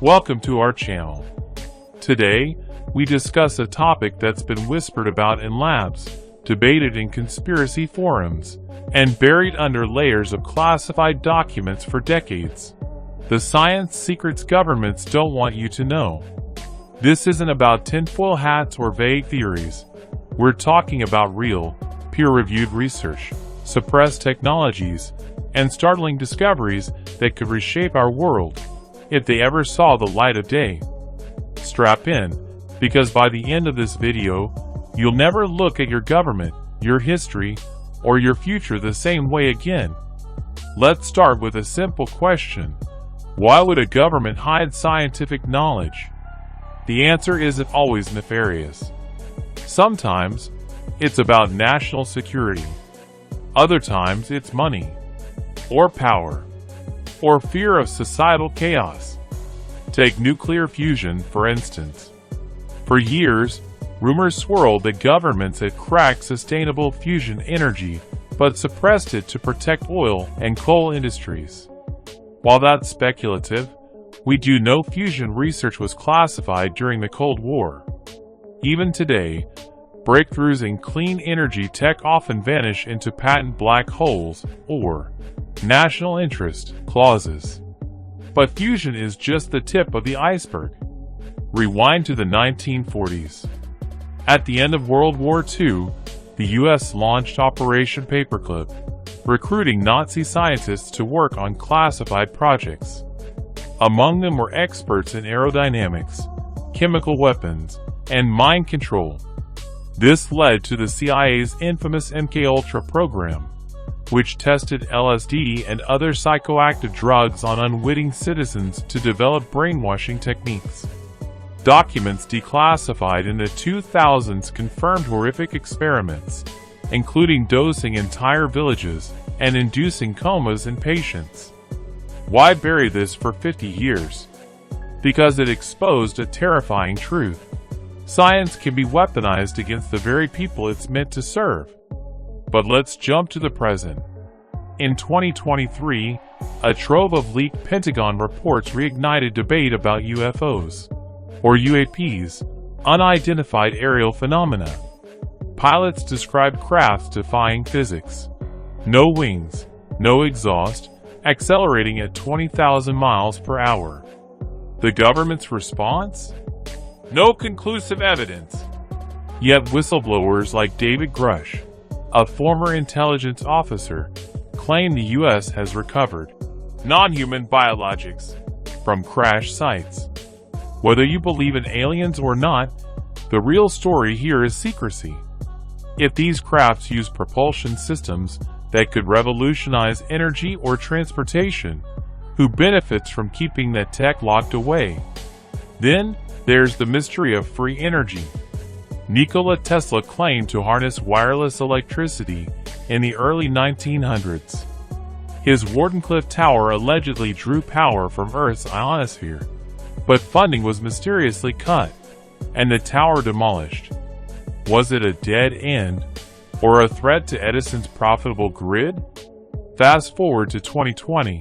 Welcome to our channel. Today, we discuss a topic that's been whispered about in labs, debated in conspiracy forums, and buried under layers of classified documents for decades. The science secrets governments don't want you to know. This isn't about tinfoil hats or vague theories. We're talking about real, peer-reviewed research, suppressed technologies, and startling discoveries that could reshape our world if they ever saw the light of day. Strap in, because by the end of this video, you'll never look at your government, your history, or your future the same way again. Let's start with a simple question. Why would a government hide scientific knowledge? The answer isn't always nefarious. Sometimes, it's about national security. Other times, it's money, or power, or fear of societal chaos. Take nuclear fusion, for instance. For years, rumors swirled that governments had cracked sustainable fusion energy, but suppressed it to protect oil and coal industries. While that's speculative, we do know fusion research was classified during the Cold War. Even today, breakthroughs in clean energy tech often vanish into patent black holes or national interest clauses. But fusion is just the tip of the iceberg. Rewind to the 1940s. At the end of World War II, the U.S. launched Operation Paperclip, recruiting Nazi scientists to work on classified projects. Among them were experts in aerodynamics, chemical weapons, and mind control. This led to the CIA's infamous MKUltra program, which tested LSD and other psychoactive drugs on unwitting citizens to develop brainwashing techniques. Documents declassified in the 2000s confirmed horrific experiments, including dosing entire villages and inducing comas in patients. Why bury this for 50 years? Because it exposed a terrifying truth. Science can be weaponized against the very people it's meant to serve. But let's jump to the present. In 2023, a trove of leaked Pentagon reports reignited debate about UFOs, or UAPs, unidentified aerial phenomena. Pilots described crafts defying physics. No wings, no exhaust, accelerating at 20,000 miles per hour. The government's response? No conclusive evidence. Yet whistleblowers like David Grush, a former intelligence officer, claim the U.S. has recovered non-human biologics from crash sites. Whether you believe in aliens or not, the real story here is secrecy. If these crafts use propulsion systems that could revolutionize energy or transportation, who benefits from keeping that tech locked away? Then, there's the mystery of free energy. Nikola Tesla claimed to harness wireless electricity in the early 1900s. His Wardenclyffe Tower allegedly drew power from Earth's ionosphere, but funding was mysteriously cut, and the tower demolished. Was it a dead end, or a threat to Edison's profitable grid? Fast forward to 2020,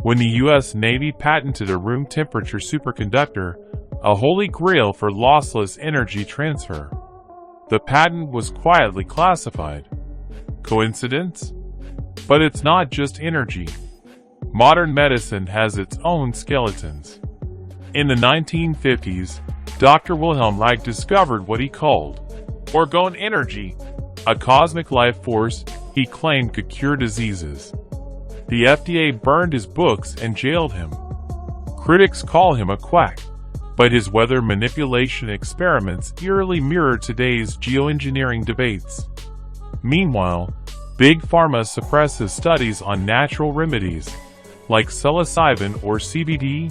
when the U.S. Navy patented a room temperature superconductor, a holy grail for lossless energy transfer. The patent was quietly classified. Coincidence? But it's not just energy. Modern medicine has its own skeletons. In the 1950s, Dr. Wilhelm Reich discovered what he called orgone energy, a cosmic life force he claimed could cure diseases. The FDA burned his books and jailed him. Critics call him a quack, but his weather manipulation experiments eerily mirror today's geoengineering debates. Meanwhile, Big Pharma suppresses studies on natural remedies, like psilocybin or CBD.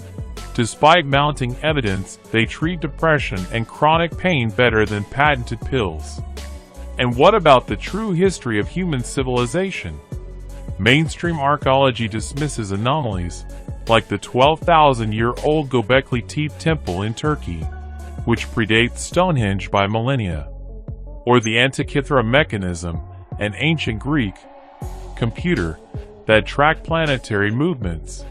Despite mounting evidence, they treat depression and chronic pain better than patented pills. And what about the true history of human civilization? Mainstream archaeology dismisses anomalies, like the 12,000-year-old Göbekli Tepe temple in Turkey, which predates Stonehenge by millennia, or the Antikythera mechanism, an ancient Greek computer that tracked planetary movements.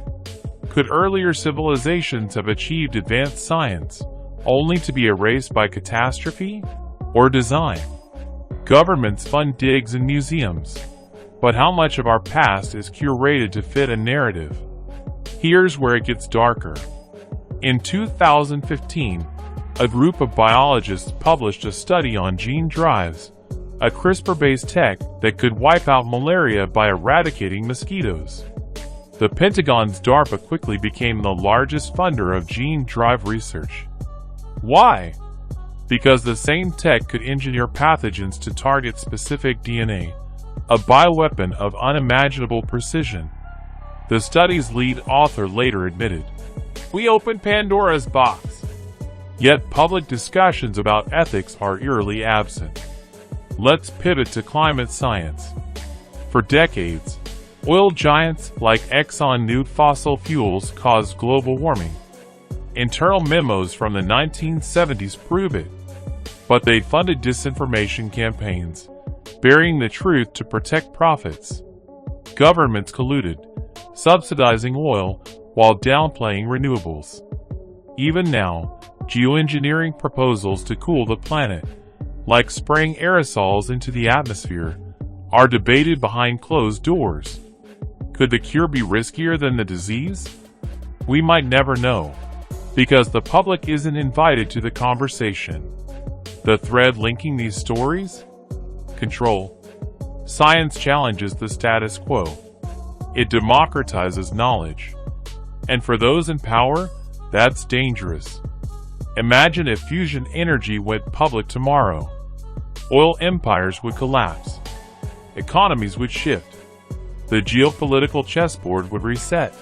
Could earlier civilizations have achieved advanced science, only to be erased by catastrophe or design? Governments fund digs and museums, but how much of our past is curated to fit a narrative? Here's where it gets darker. In 2015, a group of biologists published a study on gene drives, a CRISPR-based tech that could wipe out malaria by eradicating mosquitoes. The Pentagon's DARPA quickly became the largest funder of gene drive research. Why? Because the same tech could engineer pathogens to target specific DNA, a bioweapon of unimaginable precision. The study's lead author later admitted, "We opened Pandora's box." Yet public discussions about ethics are eerily absent. Let's pivot to climate science. For decades, oil giants like Exxon knew fossil fuels caused global warming. Internal memos from the 1970s prove it. But they funded disinformation campaigns, burying the truth to protect profits. Governments colluded, subsidizing oil while downplaying renewables. Even now, geoengineering proposals to cool the planet, like spraying aerosols into the atmosphere, are debated behind closed doors. Could the cure be riskier than the disease? We might never know, because the public isn't invited to the conversation. The thread linking these stories? Control. Science challenges the status quo. It democratizes knowledge. And for those in power, that's dangerous. Imagine if fusion energy went public tomorrow. Oil empires would collapse. Economies would shift. The geopolitical chessboard would reset.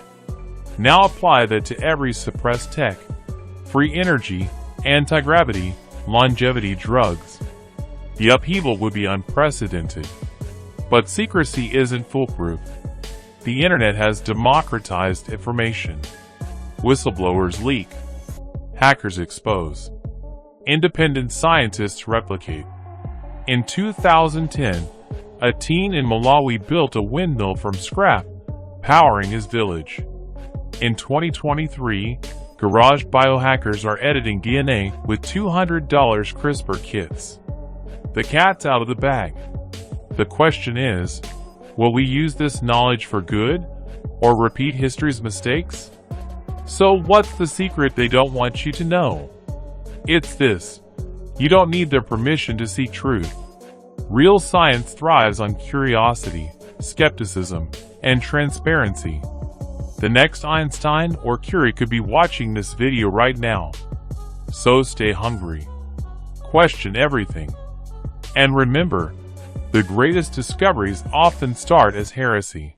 Now apply that to every suppressed tech. Free energy, anti-gravity, longevity drugs. The upheaval would be unprecedented. But secrecy isn't foolproof. The internet has democratized information. Whistleblowers leak. Hackers expose. Independent scientists replicate. In 2010, a teen in Malawi built a windmill from scrap, powering his village. In 2023, garage biohackers are editing DNA with $200 CRISPR kits. The cat's out of the bag. The question is, will we use this knowledge for good, or repeat history's mistakes? So what's the secret they don't want you to know? It's this: you don't need their permission to see truth. Real science thrives on curiosity, skepticism, and transparency. The next Einstein or Curie could be watching this video right now. So stay hungry. Question everything. And remember, the greatest discoveries often start as heresy.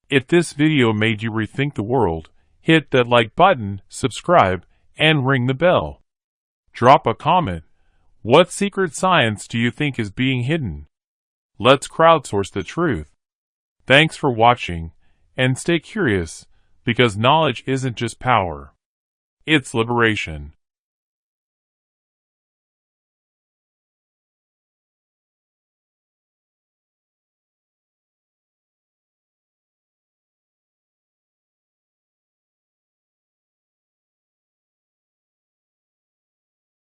If this video made you rethink the world, hit that like button, subscribe, and ring the bell. Drop a comment. What secret science do you think is being hidden? Let's crowdsource the truth. Thanks for watching, and stay curious, because knowledge isn't just power. It's liberation.